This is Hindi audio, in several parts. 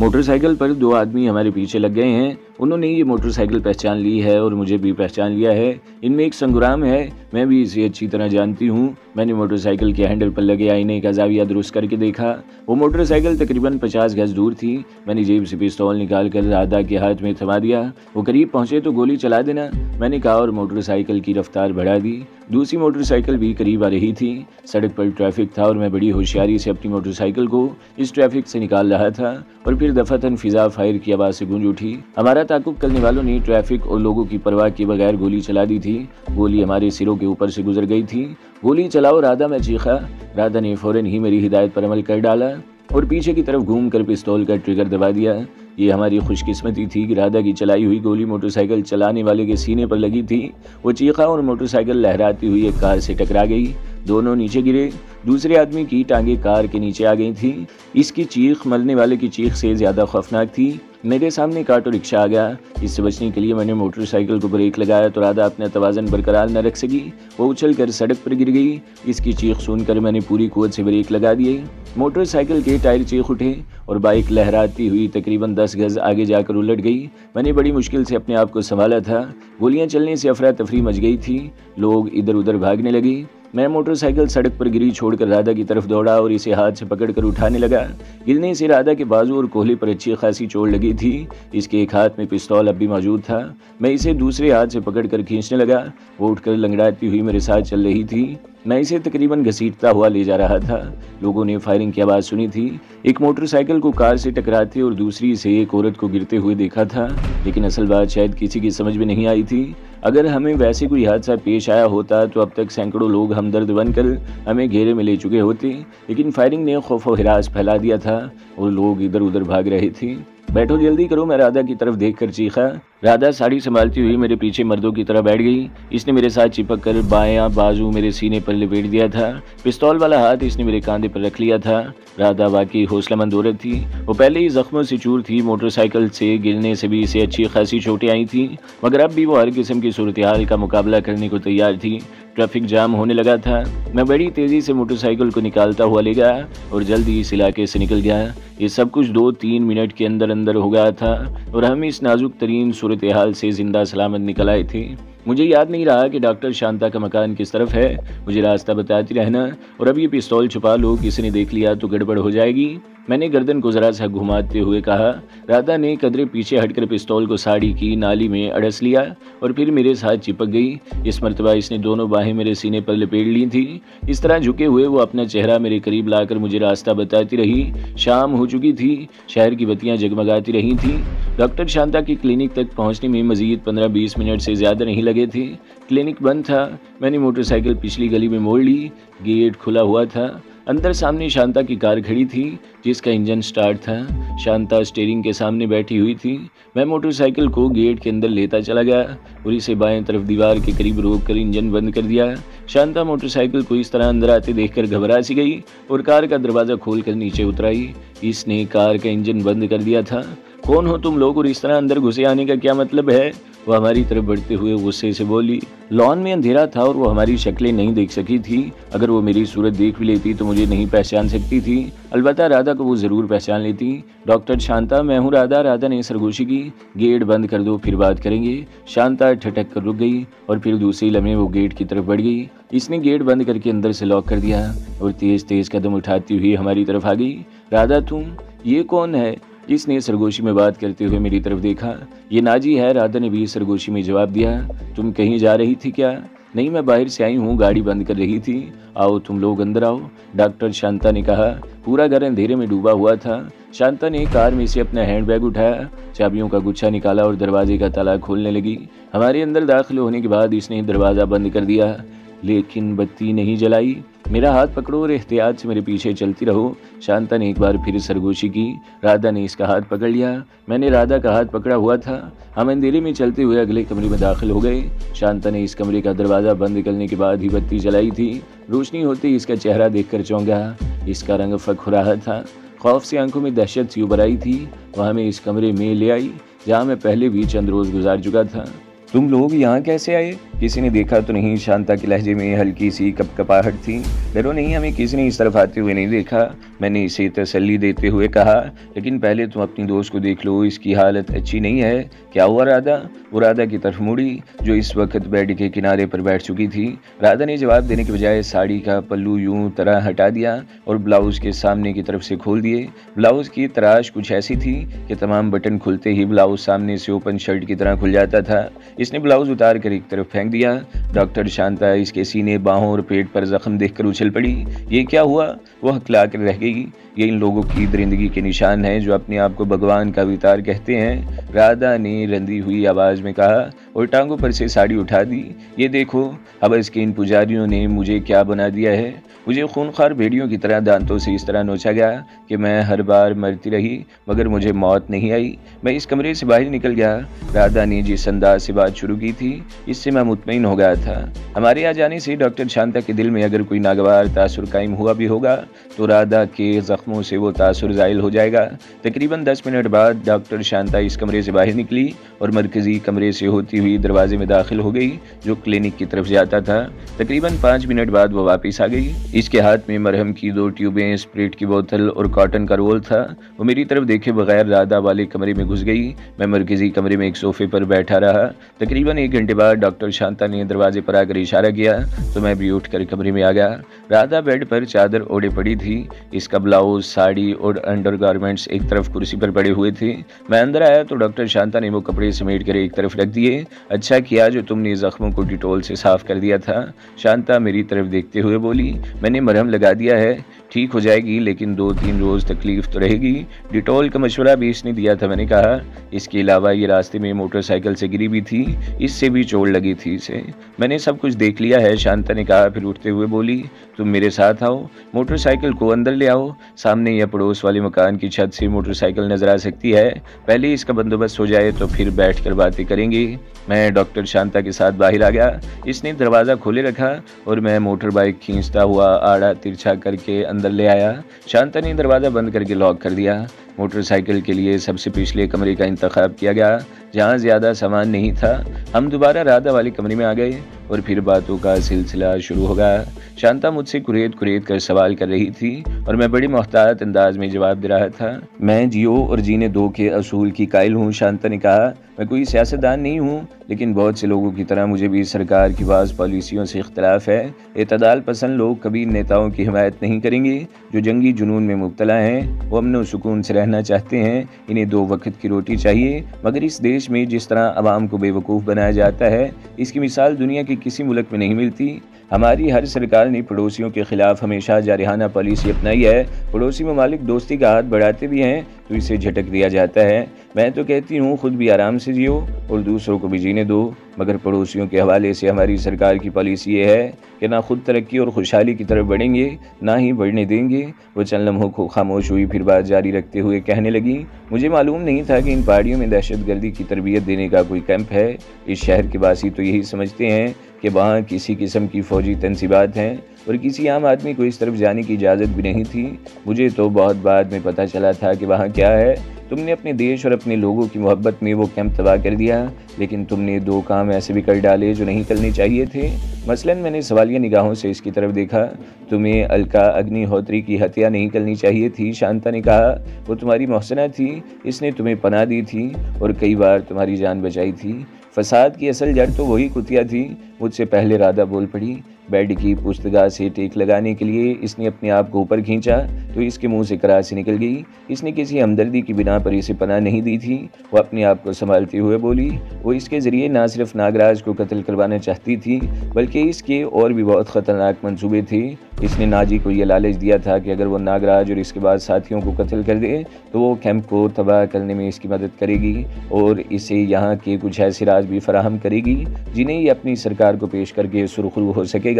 मोटरसाइकिल पर दो आदमी हमारे पीछे लग गए हैं। उन्होंने ये मोटरसाइकिल पहचान ली है और मुझे भी पहचान लिया है। इनमें एक संग्राम है, मैं भी इसे अच्छी तरह जानती हूँ। मैंने मोटरसाइकिल के हैंडल पर लगे आईने का जाविया दुरुस्त करके देखा। वो मोटरसाइकिल तकरीबन 50 गज दूर थी। मैंने जेब से पिस्तौल निकाल कर राधा के हाथ में थमा दिया। वो करीब पहुंचे तो गोली चला देना, मैंने कहा और मोटरसाइकिल की रफ्तार बढ़ा दी। दूसरी मोटरसाइकिल भी करीब आ रही थी। सड़क पर ट्रैफिक था और मैं बड़ी होशियारी से अपनी मोटरसाइकिल को इस ट्रैफिक से निकाल रहा था और फिर दफातन फिजा फायर की आवाज़ से गूंज उठी। हमारा ताकुब करने वालों ने ट्रैफिक और लोगों की परवाह किए बगैर गोली चला दी थी। गोली हमारे सिरों के ऊपर से गुजर गई थी। गोली चलाओ राधा, मैं चीखा। राधा ने फौरन ही मेरी हिदायत पर अमल कर डाला और पीछे की तरफ घूमकर पिस्तौल का ट्रिगर दबा दिया। ये हमारी खुशकिस्मती थी कि राधा की चलाई हुई गोली मोटरसाइकिल चलाने वाले के सीने पर लगी थी। वो चीखा और मोटरसाइकिल लहराती हुई एक कार से टकरा गई। दोनों नीचे गिरे। दूसरे आदमी की टांगे कार के नीचे आ गई थी। इसकी चीख मरने वाले की चीख से ज़्यादा खौफनाक थी। मेरे सामने एक ऑटो रिक्शा आ गया। इससे बचने के लिए मैंने मोटरसाइकिल को ब्रेक लगाया तो राधा अपना तवाज़न बरकरार न रख सकी। वो उछलकर सड़क पर गिर गई। इसकी चीख सुनकर मैंने पूरी कुव्वत से ब्रेक लगा दिए। मोटरसाइकिल के टायर चीख उठे और बाइक लहराती हुई तकरीबन 10 गज आगे जाकर उलट गई। मैंने बड़ी मुश्किल से अपने आप को संभाला था। गोलियां चलने से अफरा तफरी मच गई थी। लोग इधर उधर भागने लगे। मैं मोटरसाइकिल सड़क पर गिरी छोड़कर राधा की तरफ दौड़ा और इसे हाथ से पकड़कर उठाने लगा। गिरने से राधा के बाजू और कोहले पर अच्छी खासी चोट लगी थी। इसके एक हाथ में पिस्तौल अब भी मौजूद था। मैं इसे दूसरे हाथ से पकड़कर खींचने लगा। वो उठकर लंगड़ाती हुई मेरे साथ चल रही थी। मैं इसे तकरीबन घसीटता हुआ ले जा रहा था। लोगों ने फायरिंग की आवाज़ सुनी थी। एक मोटरसाइकिल को कार से टकराते और दूसरी से एक औरत को गिरते हुए देखा था, लेकिन असल बात शायद किसी की समझ में नहीं आई थी। अगर हमें वैसे कोई हादसा पेश आया होता तो अब तक सैकड़ों लोग हमदर्द बनकर हमें घेरे में ले चुके होते, लेकिन फायरिंग ने खौफ और हिरास फैला दिया था और लोग इधर उधर भाग रहे थे। बैठो जल्दी करो, मैं राधा की तरफ देखकर चीखा। राधा साड़ी संभालती हुई मेरे पीछे मर्दों की तरह बैठ गई। इसने मेरे साथ चिपक कर बायां बाजू मेरे सीने पर लपेट दिया था। पिस्तौल वाला हाथ इसने मेरे कांधे पर रख लिया था। राधा वाकई हौसलामंद औरत थी। वो पहले ही जख्मों से चूर थी। मोटरसाइकिल से गिरने से भी इसे अच्छी खासी चोटें आई थी, मगर अब भी वो हर किस्म की सूरत हाल का मुकाबला करने को तैयार थी। ट्रैफिक जाम होने लगा था। मैं बड़ी तेज़ी से मोटरसाइकिल को निकालता हुआ ले गया और जल्दी इस इलाके से निकल गया। ये सब कुछ 2-3 मिनट के अंदर अंदर हो गया था और हम इस नाजुक तरीन सूरत हाल से जिंदा सलामत निकल आए थे। मुझे याद नहीं रहा कि डॉक्टर शांता का मकान किस तरफ है। मुझे रास्ता बताती रहना और अब ये पिस्तौल छुपा लो, किसी ने देख लिया तो गड़बड़ हो जाएगी। मैंने गर्दन को जरा सा घुमाते हुए कहा। राधा ने कदरे पीछे हटकर पिस्तौल को साड़ी की नाली में अड़स लिया और फिर मेरे साथ चिपक गई। इस मर्तबा इसने दोनों बाहें मेरे सीने पर लपेट ली थी। इस तरह झुके हुए वो अपना चेहरा मेरे करीब लाकर मुझे रास्ता बताती रही। शाम हो चुकी थी। शहर की बत्तियां जगमगाती रही थी। डॉक्टर शांता की क्लिनिक तक पहुंचने में मजीद 15-20 मिनट से ज़्यादा नहीं लगे थे। क्लिनिक बंद था। मैंने मोटरसाइकिल पिछली गली में मोड़ ली। गेट खुला हुआ था। अंदर सामने शांता की कार खड़ी थी जिसका इंजन स्टार्ट था। शांता स्टीयरिंग के सामने बैठी हुई थी। मैं मोटरसाइकिल को गेट के अंदर लेता चला गया और इसे बाएं तरफ दीवार के करीब रोककर इंजन बंद कर दिया। शांता मोटरसाइकिल को इस तरह अंदर आते देखकर घबरा सी गई और कार का दरवाज़ा खोलकर नीचे उतराई। इसने कार का इंजन बंद कर दिया था। कौन हो तुम लोग और इस तरह अंदर घुसे आने का क्या मतलब है? वो हमारी तरफ बढ़ते हुए गुस्से से बोली। लॉन में अंधेरा था और वो हमारी शक्लें नहीं देख सकी थी। अगर वो मेरी सूरत देख भी लेती तो मुझे नहीं पहचान सकती थी। अलबत्ता राधा को वो ज़रूर पहचान लेती। डॉक्टर शांता, मैं हूँ राधा। राधा ने सरगोशी की। गेट बंद कर दो फिर बात करेंगे। शांता ठटक कर रुक गई और फिर दूसरी लम्हे वो गेट की तरफ बढ़ गई। इसने गेट बंद करके अंदर से लॉक कर दिया और तेज़ तेज़ कदम उठाती हुई हमारी तरफ आ गई। राधा तुम, ये कौन है? इसने सरगोशी में बात करते हुए मेरी तरफ देखा। ये नाजी है। राधा ने भी सरगोशी में जवाब दिया। तुम कहीं जा रही थी क्या? नहीं, मैं बाहर से आई हूँ, गाड़ी बंद कर रही थी। आओ तुम लोग अंदर आओ, डॉक्टर शांता ने कहा। पूरा घर अंधेरे में डूबा हुआ था। शांता ने कार में से अपना हैंडबैग उठाया, चाबियों का गुच्छा निकाला और दरवाजे का ताला खोलने लगी। हमारे अंदर दाखिल होने के बाद इसने दरवाज़ा बंद कर दिया, लेकिन बत्ती नहीं जलाई। मेरा हाथ पकड़ो और एहतियात से मेरे पीछे चलती रहो। शांता ने एक बार फिर सरगोशी की। राधा ने इसका हाथ पकड़ लिया। मैंने राधा का हाथ पकड़ा हुआ था। हम अंधेरे में चलते हुए अगले कमरे में दाखिल हो गए। शांता ने इस कमरे का दरवाज़ा बंद करने के बाद ही बत्ती जलाई थी। रोशनी होते ही इसका चेहरा देखकर चौंका। इसका रंग फक हो रहा था। खौफ से आंखों में दहशत सी उभर आई थी। वह हमें इस कमरे में ले आई जहाँ मैं पहले भी चंद रोज़ गुजार चुका था। तुम लोग यहाँ कैसे आए? किसी ने देखा तो नहीं? शांता के लहजे में हल्की सी कपकपाहट थी। डरो नहीं, हमें किसी ने इस तरफ आते हुए नहीं देखा, मैंने इसे तसल्ली देते हुए कहा। लेकिन पहले तुम अपनी दोस्त को देख लो, इसकी हालत अच्छी नहीं है। क्या हुआ राधा? वो राधा की तरफ मुड़ी जो इस वक्त बेड के किनारे पर बैठ चुकी थी। राधा ने जवाब देने के बजाय साड़ी का पल्लू यूं तरह हटा दिया और ब्लाउज के सामने की तरफ से खोल दिए। ब्लाउज की तराश कुछ ऐसी थी कि तमाम बटन खुलते ही ब्लाउज सामने से ओपन शर्ट की तरह खुल जाता था। इसने ब्लाउज उतार कर एक तरफ फेंक दिया। डॉक्टर शांता इसके सीने, बाहों और पेट पर जख्म देखकर उछल पड़ी। ये क्या हुआ? वो हकला कर रह गई। ये इन लोगों की दरिंदगी के निशान है जो अपने आप को भगवान का अवतार कहते हैं, राधा ने रंधी हुई आवाज में कहा और टांगों पर से साड़ी उठा दी। ये देखो, अब इसके इन पुजारियों ने मुझे क्या बना दिया है। मुझे खूनखार भेड़ियों की तरह दांतों से इस तरह नोचा गया कि मैं हर बार मरती रही मगर मुझे मौत नहीं आई। मैं इस कमरे से बाहर निकल गया। राधा ने जिस अंदाज से बात शुरू की थी इससे मैं मुतमईन हो गया था। हमारे आ जाने से डॉक्टर शांता के दिल में अगर कोई नागवार तासुर कायम हुआ भी होगा तो राधा के जख्मों से वो तासुर ज़ाइल हो जाएगा। तकरीबन 10 मिनट बाद डॉक्टर शांता इस कमरे से बाहर निकली और मरकजी कमरे से होती हुई दरवाजे में दाखिल हो गई जो क्लिनिक की तरफ जाता था। तकरीबन 5 मिनट बाद वो वापस आ गई। इसके हाथ में मरहम की 2 ट्यूबें, स्प्रिट की बोतल और कॉटन का रोल था। वो मेरी तरफ देखे बगैर राधा वाले कमरे में घुस गई। मैं मरकजी कमरे में एक सोफे पर बैठा रहा। तकरीबन 1 घंटे बाद डॉक्टर शांता ने दरवाजे पर आकर इशारा किया तो मैं भी उठकर कमरे में आ गया। राधा बेड पर चादर ओढ़े पड़ी थी। इसका ब्लाउज, साड़ी और अंडरगारमेंट्स एक तरफ कुर्सी पर पड़े हुए थे। मैं अंदर आया तो डॉक्टर शांता ने वो कपड़े समेट कर एक तरफ रख दिए। अच्छा किया जो तुमने जख्मों को डिटोल से साफ कर दिया था। शांता मेरी तरफ देखते हुए बोली, मैंने मरहम लगा दिया है, ठीक हो जाएगी, लेकिन 2-3 रोज तकलीफ तो रहेगी। डिटोल का मशवरा भी इसने दिया था, मैंने कहा। इसके अलावा ये रास्ते में मोटरसाइकिल से गिरी भी थी, इससे भी चोट लगी थी इसे। मैंने सब कुछ देख लिया है, शांता ने कहा। फिर उठते हुए बोली, तुम मेरे साथ आओ, मोटरसाइकिल को अंदर ले आओ। सामने या पड़ोस वाले मकान की छत से मोटरसाइकिल नजर आ सकती है। पहले इसका बंदोबस्त हो जाए तो फिर बैठ कर बातें करेंगे। मैं डॉक्टर शांता के साथ बाहर आ गया। इसने दरवाज़ा खोले रखा और मैं मोटर बाइक खींचता हुआ आड़ा तिरछा करके अंदर ले आया। शांता ने दरवाज़ा बंद करके लॉक कर दिया। मोटरसाइकिल के लिए सबसे पिछले कमरे का इंतखाब किया गया जहाँ ज़्यादा सामान नहीं था। हम दोबारा राधा वाले कमरे में आ गए और फिर बातों का सिलसिला शुरू हो गया। शांता मुझसे कुरेद कुरेद कर सवाल कर रही थी और मैं बड़ी मोहतात अंदाज में जवाब दे रहा था। मैं जियो और जीने दो के असूल की कायल हूँ, शांता ने कहा। मैं कोई सियासतदान नहीं हूँ, लेकिन बहुत से लोगों की तरह मुझे भी सरकार की बाज़ पॉलिसियों से इख्तलाफ है। एतदाल पसंद लोग कभी नेताओं की हिमायत नहीं करेंगे जो जंगी जुनून में मुब्तला हैं। वो अमन और सुकून से रहना चाहते हैं। इन्हें 2 वक्त की रोटी चाहिए, मगर इस देश में जिस तरह आवाम को बेवकूफ़ बनाया जाता है इसकी मिसाल दुनिया के किसी मुल्क में नहीं मिलती। हमारी हर सरकार ने पड़ोसियों के खिलाफ हमेशा जारहाना पॉलिसी अपनाई है। पड़ोसी ममालिक दोस्ती का हाथ बढ़ाते भी हैं तो इसे झटक दिया जाता है। मैं तो कहती हूँ खुद भी आराम से जियो और दूसरों को भी जीने दो, मगर पड़ोसियों के हवाले से हमारी सरकार की पॉलिसी ये है कि ना खुद तरक्की और खुशहाली की तरफ बढ़ेंगे ना ही बढ़ने देंगे। वो चंद लम्हों को खामोश हुई, फिर बात जारी रखते हुए कहने लगी, मुझे मालूम नहीं था कि इन पहाड़ियों में दहशतगर्दी की तरबियत देने का कोई कैंप है। इस शहर के वासी तो यही समझते हैं कि वहाँ किसी किस्म की फौजी तनसीबात हैं और किसी आम आदमी को इस तरफ जाने की इजाज़त भी नहीं थी। मुझे तो बहुत बाद में पता चला था कि वहाँ क्या है। तुमने अपने देश और अपने लोगों की मोहब्बत में वो कैंप तबाह कर दिया, लेकिन तुमने 2 काम ऐसे भी कर डाले जो नहीं करने चाहिए थे। मसलन मैंने सवालिया निगाहों से इसकी तरफ देखा। तुम्हें अलका अग्निहोत्री की हत्या नहीं करनी चाहिए थी, शांता ने कहा। वो तुम्हारी मोहसना थी, इसने तुम्हें पनाह दी थी और कई बार तुम्हारी जान बचाई थी। फसाद की असल जड़ तो वही कुतिया थी। मुझसे पहले राधा बोल पड़ी। बेड की पुश्तगाह से टेक लगाने के लिए इसने अपने आप को ऊपर खींचा तो इसके मुंह से करासी निकल गई। इसने किसी हमदर्दी की बिना पर इसे पनाह नहीं दी थी। वो अपने आप को संभालते हुए बोली, वो इसके ज़रिए ना सिर्फ नागराज को कत्ल करवाना चाहती थी बल्कि इसके और भी बहुत ख़तरनाक मंसूबे थे। इसने नाजी को यह लालच दिया था कि अगर वो नागराज और इसके बाद साथियों को कत्ल कर दे तो वो कैंप को तबाह करने में इसकी मदद करेगी और इसे यहाँ के कुछ ऐसे राज भी फराहम करेगी जिन्हें ये अपनी सरकार को पेश करके सुरखरू हो सकेगा।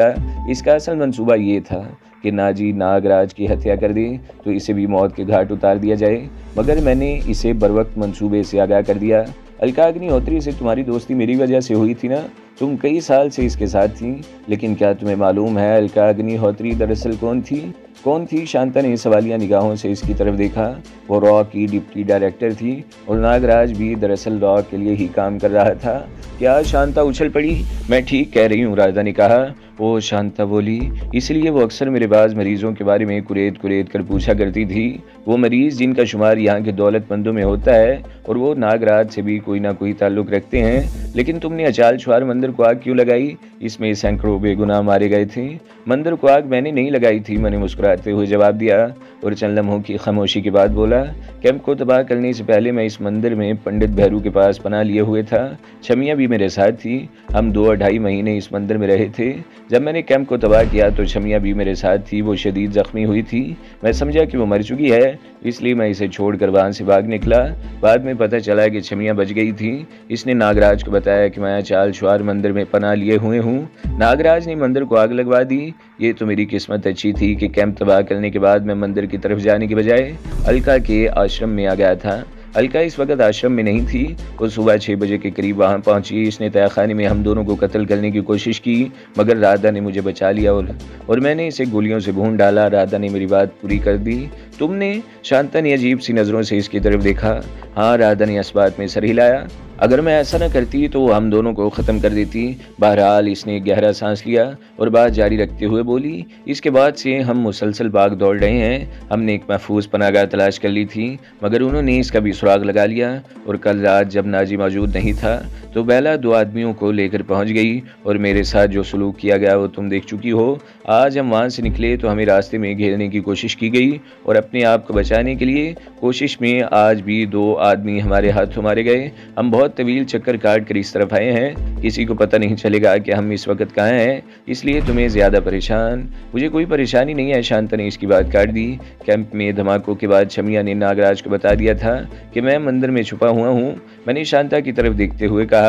इसका असल मंसूबा ये था कि नाजी नागराज की हत्या कर दे तो इसे भी मौत के घाट उतार दिया जाए, मगर मैंने इसे बरवक्त मंसूबे से आगाह कर दिया। अलका अग्निहोत्री से तुम्हारी दोस्ती मेरी वजह से हुई थी ना। तुम कई साल से इसके साथ थी। लेकिन क्या तुम्हें मालूम है अलका अग्निहोत्री दरअसल कौन थी? कौन थी? शांता ने सवालिया निगाहों से इसकी तरफ देखा। वो रॉ की डिप्टी डायरेक्टर थी और नागराज भी दरअसल रॉ के लिए ही काम कर रहा था। क्या? शांता उछल पड़ी। मैं ठीक कह रही हूँ, राधा ने कहा। वो शांता बोली, इसलिए वो अक्सर मेरे बाज मरीजों के बारे में कुरेद कुरेद कर पूछा करती थी। वो मरीज जिनका शुमार यहाँ के दौलतमंदों में होता है और वो नागराज से भी कोई ना कोई ताल्लुक रखते हैं। लेकिन तुमने अचाल छुआर मंदिर को आग क्यों लगाई? इसमें सैकड़ों बेगुनाह मारे गए थे। मंदिर को आग मैंने नहीं लगाई थी, मैंने मुस्कुराते हुए जवाब दिया और चंद लम्हों की खामोशी के बाद बोला, कैंप को तबाह करने से पहले मैं इस मंदिर में पंडित भैरू के पास पनाह लिए हुए था। छमिया भी मेरे साथ थी। हम 2-2.5 महीने इस मंदिर में रहे थे। जब मैंने कैंप को तबाह किया तो छमिया भी मेरे साथ थी। वो शदीद जख्मी हुई थी। मैं समझा कि वो मर चुकी है, इसलिए मैं इसे छोड़कर वहां से भाग निकला। बाद में पता चला कि छमिया बच गई थी। इसने नागराज को बताया कि मैं चाल छुआर मंदिर में पनाह लिए हुए हूँ। नागराज ने मंदिर को आग लगवा दी। ये तो मेरी किस्मत अच्छी थी कि कैंप तबाह करने के बाद मैं मंदिर की तरफ जाने के बजाय अलका के आश्रम में आ गया था। अलका इस वक्त आश्रम में नहीं थी। वो सुबह 6 बजे के करीब वहां पहुंची। इसने तहखाने में हम दोनों को कत्ल करने की कोशिश की, मगर राधा ने मुझे बचा लिया और मैंने इसे गोलियों से भून डाला। राधा ने मेरी बात पूरी कर दी। तुमने? शांता ने अजीब सी नजरों से इसकी तरफ देखा। हाँ, राधा ने इस बात में सर हिलाया। अगर मैं ऐसा न करती तो वो हम दोनों को ख़त्म कर देती। बहरहाल इसने गहरा सांस लिया और बात जारी रखते हुए बोली, इसके बाद से हम मुसलसल भाग दौड़ रहे हैं। हमने एक महफूज पनाहगाह तलाश कर ली थी, मगर उन्होंने इसका भी सुराग लगा लिया और कल रात जब नाजी मौजूद नहीं था तो बेला 2 आदमियों को लेकर पहुंच गई और मेरे साथ जो सलूक किया गया वो तुम देख चुकी हो। आज हम वहाँ से निकले तो हमें रास्ते में घेरने की कोशिश की गई और अपने आप को बचाने के लिए कोशिश में आज भी 2 आदमी हमारे हाथों मारे गए। हम बहुत तवील चक्कर काट कर इस तरफ आए हैं। किसी को पता नहीं चलेगा कि हम इस वक्त कहाँ हैं, इसलिए तुम्हें ज़्यादा परेशान। मुझे कोई परेशानी नहीं है, शांता ने इसकी बात काट दी। कैंप में धमाकों के बाद छमिया ने नागराज को बता दिया था कि मैं मंदिर में छुपा हुआ हूँ। मैंने शांता की तरफ देखते हुए कहा,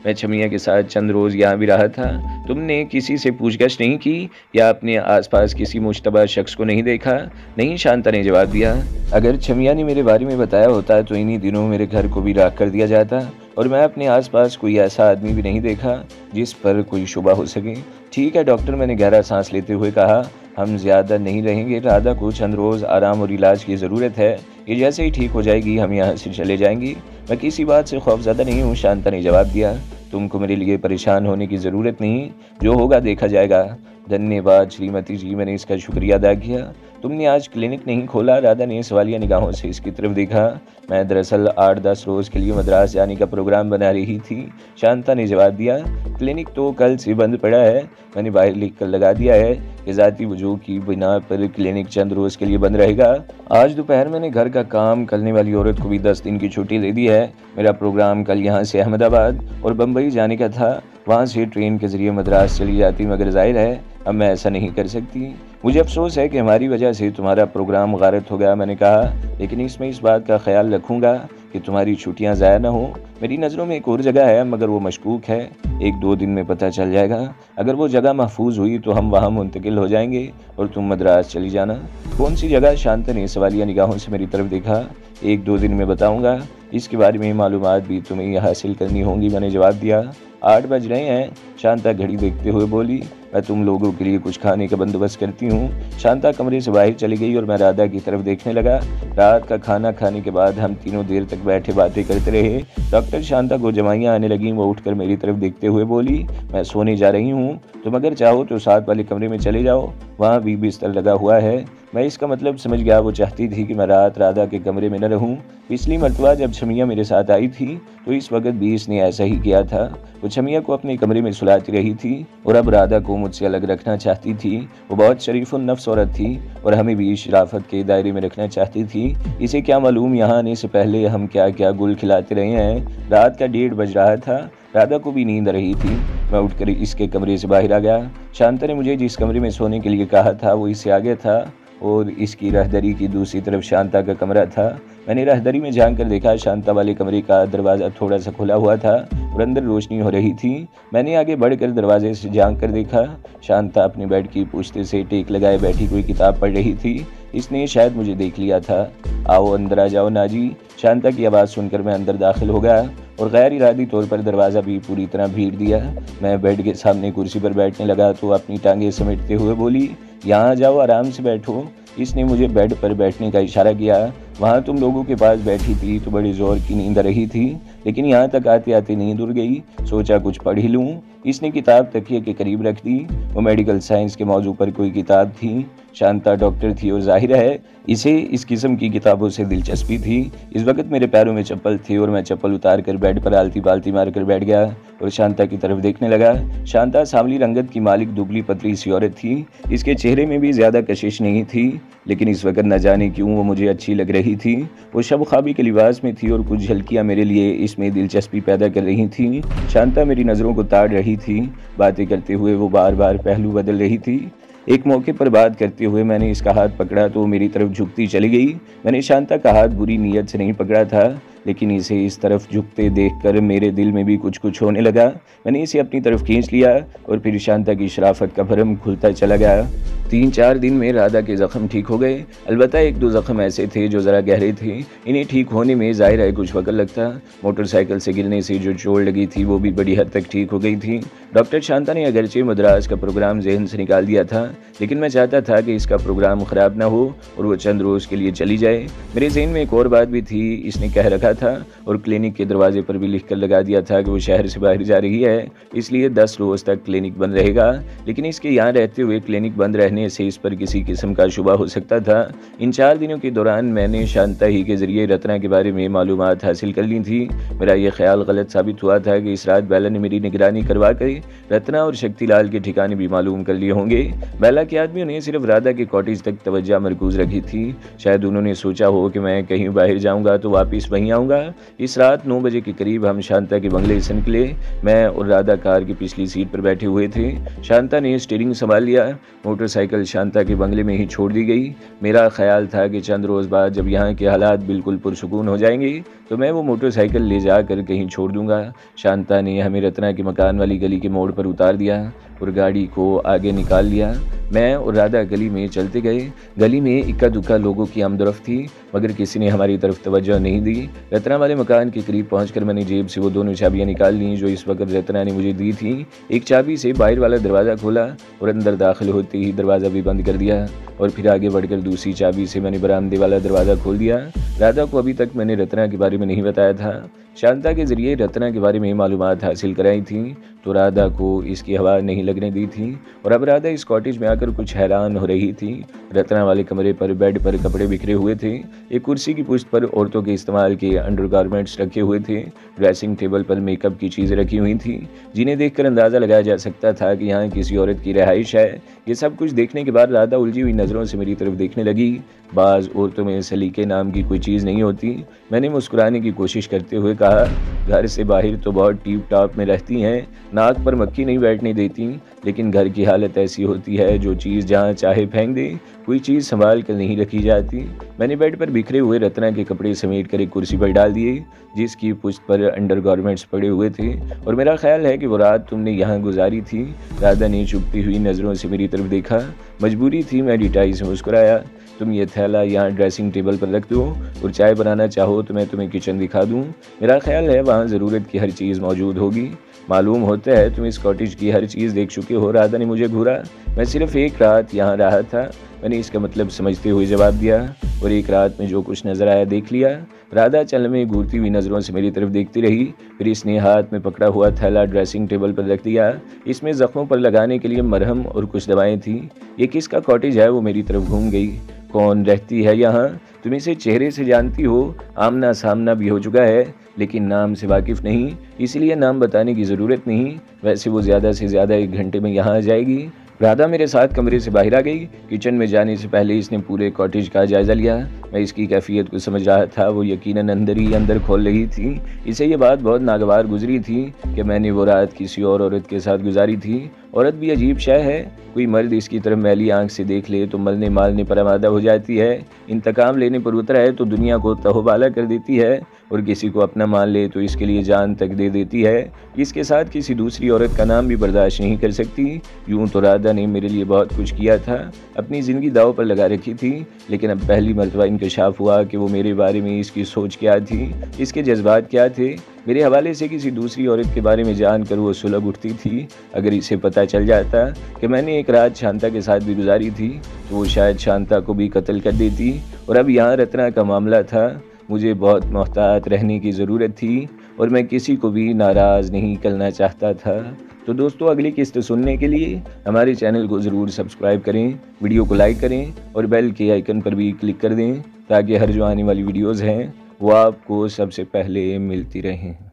मैं छमिया के साथ चंद रोज़ यहाँ भी रहा था। तुमने किसी से पूछगछ नहीं की या अपने आसपास किसी मुश्तबा शख्स को नहीं देखा? नहीं, शांता ने जवाब दिया। अगर छमिया ने मेरे बारे में बताया होता तो इन्हीं दिनों मेरे घर को भी राख कर दिया जाता और मैं अपने आसपास कोई ऐसा आदमी भी नहीं देखा जिस पर कोई शुबा हो सके। ठीक है डॉक्टर, मैंने गहरा सांस लेते हुए कहा, हम ज़्यादा नहीं रहेंगे। राधा को चंद रोज़ आराम और इलाज की ज़रूरत है। ये जैसे ही ठीक हो जाएगी हम यहाँ से चले जाएंगी। मैं किसी बात से खौफज़दा नहीं हूँ, शांता ने जवाब दिया। तुमको मेरे लिए परेशान होने की ज़रूरत नहीं, जो होगा देखा जाएगा। धन्यवाद श्रीमती जी, मैंने इसका शुक्रिया अदा किया। तुमने आज क्लिनिक नहीं खोला? राधा ने सवालिया निगाहों से इसकी तरफ देखा। मैं दरअसल 8-10 रोज़ के लिए मद्रास जाने का प्रोग्राम बना रही थी, शांता ने जवाब दिया। क्लिनिक तो कल से बंद पड़ा है। मैंने बाहर लिख कर लगा दिया है कि ज़ाती वजूह की बिना पर क्लिनिक चंद रोज़ के लिए बंद रहेगा। आज दोपहर मैंने घर का काम करने वाली औरत को भी 10 दिन की छुट्टी दे दी है। मेरा प्रोग्राम कल यहाँ से अहमदाबाद और बम्बई जाने का था। वहाँ से ट्रेन के ज़रिए मद्रास चली जाती, मगर जाहिर है अब मैं ऐसा नहीं कर सकती। मुझे अफसोस है कि हमारी वजह से तुम्हारा प्रोग्राम गारत हो गया, मैंने कहा, लेकिन इसमें इस बात का ख्याल रखूँगा कि तुम्हारी छुट्टियां ज़ाया ना हो। मेरी नज़रों में एक और जगह है, मगर वो मशकूक है। 1-2 दिन में पता चल जाएगा। अगर वो जगह महफूज हुई तो हम वहाँ मुंतकिल हो जाएंगे और तुम मद्रास चली जाना। कौन सी जगह? शांता ने सवालिया निगाहों से मेरी तरफ देखा। 1-2 दिन में बताऊँगा, इसके बारे में मालूमात भी तुम्हें हासिल करनी होंगी, मैंने जवाब दिया। 8 बज रहे हैं, शांता घड़ी देखते हुए बोली। मैं तुम लोगों के लिए कुछ खाने का बंदोबस्त करती हूँ। शांता कमरे से बाहर चली गई और मैं राधा की तरफ देखने लगा। रात का खाना खाने के बाद हम तीनों देर तक बैठे बातें करते रहे। डॉक्टर शांता को जमाइयाँ आने लगीं। वो उठकर मेरी तरफ देखते हुए बोली, मैं सोने जा रही हूँ, तुम अगर चाहो तो साथ वाले कमरे में चले जाओ, वहाँ भी बिस्तर लगा हुआ है। मैं इसका मतलब समझ गया। वो चाहती थी कि मैं रात राधा के कमरे में न रहूं। पिछली मरतबा जब छमिया मेरे साथ आई थी तो इस वक्त भी इसने ऐसा ही किया था। वो छमिया को अपने कमरे में सुलाती रही थी और अब राधा को मुझसे अलग रखना चाहती थी। वो बहुत शरीफुन नफ्स औरत थी और हमें भी शराफत के दायरे में रखना चाहती थी। इसे क्या मालूम यहाँ आने से पहले हम क्या क्या गुल खिलाते रहे हैं। रात का 1:30 बज रहा था। राधा को भी नींद आ रही थी। मैं उठकर इसके कमरे से बाहर आ गया। शांता ने मुझे जिस कमरे में सोने के लिए कहा था वो इससे आगे था और इसकी राहदरी की दूसरी तरफ शांता का कमरा था। मैंने राहदरी में झांक कर देखा, शांता वाले कमरे का दरवाज़ा थोड़ा सा खुला हुआ था और अंदर रोशनी हो रही थी। मैंने आगे बढ़कर दरवाजे से झांक कर देखा, शांता अपने बेड की पुश्ते से टेक लगाए बैठी कोई किताब पढ़ रही थी। इसने शायद मुझे देख लिया था। आओ अंदर आ जाओ नाजी, शांता की आवाज़ सुनकर मैं अंदर दाखिल हो गया। और गैर इरादी तौर पर दरवाज़ा भी पूरी तरह भीड़ दिया। मैं बेड के सामने कुर्सी पर बैठने लगा तो अपनी टांगें समेटते हुए बोली, यहाँ आ जाओ, आराम से बैठो। इसने मुझे बेड पर बैठने का इशारा किया। वहाँ तुम लोगों के पास बैठी थी तो बड़ी ज़ोर की नींद आ रही थी, लेकिन यहाँ तक आते आते नींद उड़ गई। सोचा कुछ पढ़ ही लूँ। इसने किताब तकिए के करीब रख दी। वो मेडिकल साइंस के मौजू पर कोई किताब थी। शांता डॉक्टर थी और जाहिर है इसे इस किस्म की किताबों से दिलचस्पी थी। इस वक्त मेरे पैरों में चप्पल थी और मैं चप्पल उतार कर बेड पर आलती पालती मार कर बैठ गया और शांता की तरफ देखने लगा। शांता सांवली रंगत की मालिक दुबली पतली सी औरत थी। इसके चेहरे में भी ज़्यादा कशिश नहीं थी, लेकिन इस वक्त न जाने क्यों वो मुझे अच्छी लग रही थी। वो शब ख्वाबी के लिबास में थी और कुछ झलकियाँ मेरे लिए इसमें दिलचस्पी पैदा कर रही थी। शांता मेरी नज़रों को ताड़ रही थी। बातें करते हुए वो बार बार पहलू बदल रही थी। एक मौके पर बात करते हुए मैंने इसका हाथ पकड़ा तो मेरी तरफ झुकती चली गई। मैंने शांता का हाथ बुरी नीयत से नहीं पकड़ा था, लेकिन इसे इस तरफ झुकते देखकर मेरे दिल में भी कुछ कुछ होने लगा। मैंने इसे अपनी तरफ खींच लिया और फिर शांता की शराफत का भरम खुलता चला गया। 3-4 दिन में राधा के ज़ख्म ठीक हो गए। अलबत्ता 1-2 ज़ख्म ऐसे थे जो ज़रा गहरे थे। इन्हें ठीक होने में ज़ाहिर है कुछ वक्त लगता। मोटरसाइकिल से गिरने से जो चोट लगी थी वो भी बड़ी हद तक ठीक हो गई थी। डॉक्टर शांता ने अगरचे मद्रास का प्रोग्राम जहन से निकाल दिया था, लेकिन मैं चाहता था कि इसका प्रोग्राम ख़राब ना हो और वो चंद रोज़ के लिए चली जाए। मेरे जहन में एक और बात भी थी। इसने कह रखा था और क्लिनिक के दरवाजे पर भी लिख कर लगा दिया था कि वो शहर से बाहर जा रही है, इसलिए 10 रोज़ तक क्लिनिक बंद रहेगा। लेकिन इसके यहाँ रहते हुए क्लिनिक बंद रहने से इस पर किसी किस्म का शुबा हो सकता था। इन 4 दिनों के दौरान मैंने शांता ही के ज़रिए रत्ना के बारे में मालूमात हासिल कर ली थी। मेरा ये ख्याल गलत साबित हुआ था कि इस रात बेला ने मेरी निगरानी करवा कर रत्ना और शक्तिलाल के ठिकाने भी मालूम कर लिए होंगे। बेला के आदमियों ने सिर्फ राधा के कॉटेज तक तवज्जो मरकूज रखी थी। शायद उन्होंने सोचा हो कि मैं कहीं बाहर जाऊंगा तो वापस वहीं आऊँगा। इस रात 9 बजे के करीब हम शांता के बंगले से निकले। मैं और राधा कार की पिछली सीट पर बैठे हुए थे। शांता ने स्टीयरिंग संभाल लिया। मोटरसाइकिल शांता के बंगले में ही छोड़ दी गई। मेरा ख्याल था कि चंद रोज़ बाद जब यहाँ के हालात बिल्कुल पुरसुकून हो जाएंगे तो मैं वो मोटरसाइकिल ले जाकर कहीं छोड़ दूंगा। शांता ने हमें रत्ना के मकान वाली गली के मोड़ पर उतार दिया और गाड़ी को आगे निकाल लिया। मैं और राधा गली में चलते गए। गली में इक्का दुक्का लोगों की आमदरफ्त थी, मगर किसी ने हमारी तरफ तवज्जो नहीं दी। रत्ना वाले मकान के करीब पहुंचकर मैंने जेब से वो 2 चाबियां निकाल लीं जो इस वक्त रत्ना ने मुझे दी थी। एक चाबी से बाहर वाला दरवाज़ा खोला और अंदर दाखिल होते ही दरवाज़ा भी बंद कर दिया और फिर आगे बढ़कर दूसरी चाबी से मैंने बरामदे वाला दरवाज़ा खोल दिया। राधा को अभी तक मैंने रत्ना के बारे में नहीं बताया था। शांता के ज़रिए रत्ना के बारे में मालूमात हासिल कराई थी तो राधा को इसकी हवा नहीं लगने दी थी और अब राधा इस कॉटेज में आकर कुछ हैरान हो रही थी। रत्ना वाले कमरे पर बेड पर कपड़े बिखरे हुए थे। एक कुर्सी की पुश्त पर औरतों के इस्तेमाल के अंडरगारमेंट्स रखे हुए थे। ड्रेसिंग टेबल पर मेकअप की चीज़ें रखी हुई थी जिन्हें देखकर अंदाज़ा लगाया जा सकता था कि यहाँ किसी औरत की रिहाइश है। ये सब कुछ देखने के बाद राधा उलझी हुई नज़रों से मेरी तरफ देखने लगी। बाज़ औरतों में सलीके नाम की कोई चीज़ नहीं होती। मैंने मुस्कुराने की कोशिश करते हुए कहा, घर से बाहर तो बहुत टिप टॉप में रहती हैं, नाक पर मक्खी नहीं बैठने देती, लेकिन घर की हालत ऐसी होती है जो चीज़ जहाँ चाहे फेंक दे, कोई चीज़ संभाल कर नहीं रखी जाती। मैंने बेड पर बिखरे हुए रत्ना के कपड़े समेट कर एक कुर्सी पर डाल दिए जिसकी पुश्त पर अंडरगारमेंट्स पड़े हुए थे और मेरा ख्याल है कि वो रात तुमने यहाँ गुजारी थी। राधा ने चुभती हुई नज़रों से मेरी तरफ देखा। मजबूरी थी, मैं डिटाई से मुस्कुराया। तुम ये थैला यहाँ ड्रेसिंग टेबल पर रख दो और चाय बनाना चाहो तो मैं तुम्हें किचन दिखा दूँ। मेरा ख्याल है वहाँ ज़रूरत की हर चीज़ मौजूद होगी। मालूम होता है तुम इस कॉटेज की हर चीज़ देख चुके हो। राधा ने मुझे घूरा। मैं सिर्फ एक रात यहाँ रहा था, मैंने इसका मतलब समझते हुए जवाब दिया, और एक रात में जो कुछ नज़र आया देख लिया। राधा चल में घूरती हुई नज़रों से मेरी तरफ देखती रही। फिर इसने हाथ में पकड़ा हुआ थैला ड्रेसिंग टेबल पर रख दिया। इसमें ज़ख्मों पर लगाने के लिए मरहम और कुछ दवाएं थी। ये किसका कॉटेज है? वो मेरी तरफ घूम गई। कौन रहती है यहाँ? तुम इसे चेहरे से जानती हो, आमना सामना भी हो चुका है, लेकिन नाम से वाकिफ़ नहीं, इसलिए नाम बताने की ज़रूरत नहीं। वैसे वो ज़्यादा से ज़्यादा 1 घंटे में यहाँ आ जाएगी। राधा मेरे साथ कमरे से बाहर आ गई। किचन में जाने से पहले इसने पूरे कॉटेज का जायज़ा लिया। मैं इसकी कैफियत को समझ रहा था। वो यकीनन अंदर ही अंदर खोल रही थी। इसे ये बात बहुत नागवार गुजरी थी कि मैंने वो रात किसी और औरत के साथ गुजारी थी। औरत भी अजीब शय है। कोई मर्द इसकी तरफ मैली आंख से देख ले तो मरने मारने पर आमादा हो जाती है। इंतकाम लेने पर उतरा है तो दुनिया को तहोबाला कर देती है, और किसी को अपना मान ले तो इसके लिए जान तक दे देती है। इसके साथ किसी दूसरी औरत का नाम भी बर्दाश्त नहीं कर सकती। यूँ तो राधा ने मेरे लिए बहुत कुछ किया था, अपनी ज़िंदगी दाव पर लगा रखी थी, लेकिन अब पहली मरतबा इन इंकशाफ हुआ कि वो मेरे बारे में इसकी सोच क्या थी, इसके जज्बात क्या थे। मेरे हवाले से किसी दूसरी औरत के बारे में जानकर वो सुलग उठती थी। अगर इसे पता चल जाता कि मैंने एक रात शांता के साथ भी गुजारी थी तो वो शायद शांता को भी कत्ल कर देती। और अब यहाँ रत्ना का मामला था। मुझे बहुत मोहतात रहने की ज़रूरत थी और मैं किसी को भी नाराज़ नहीं करना चाहता था। तो दोस्तों, अगली किस्त सुनने के लिए हमारे चैनल को ज़रूर सब्सक्राइब करें, वीडियो को लाइक करें और बेल के आइकन पर भी क्लिक कर दें ताकि हर जो आने वाली वीडियोज़ हैं वो आपको सबसे पहले मिलती रहें।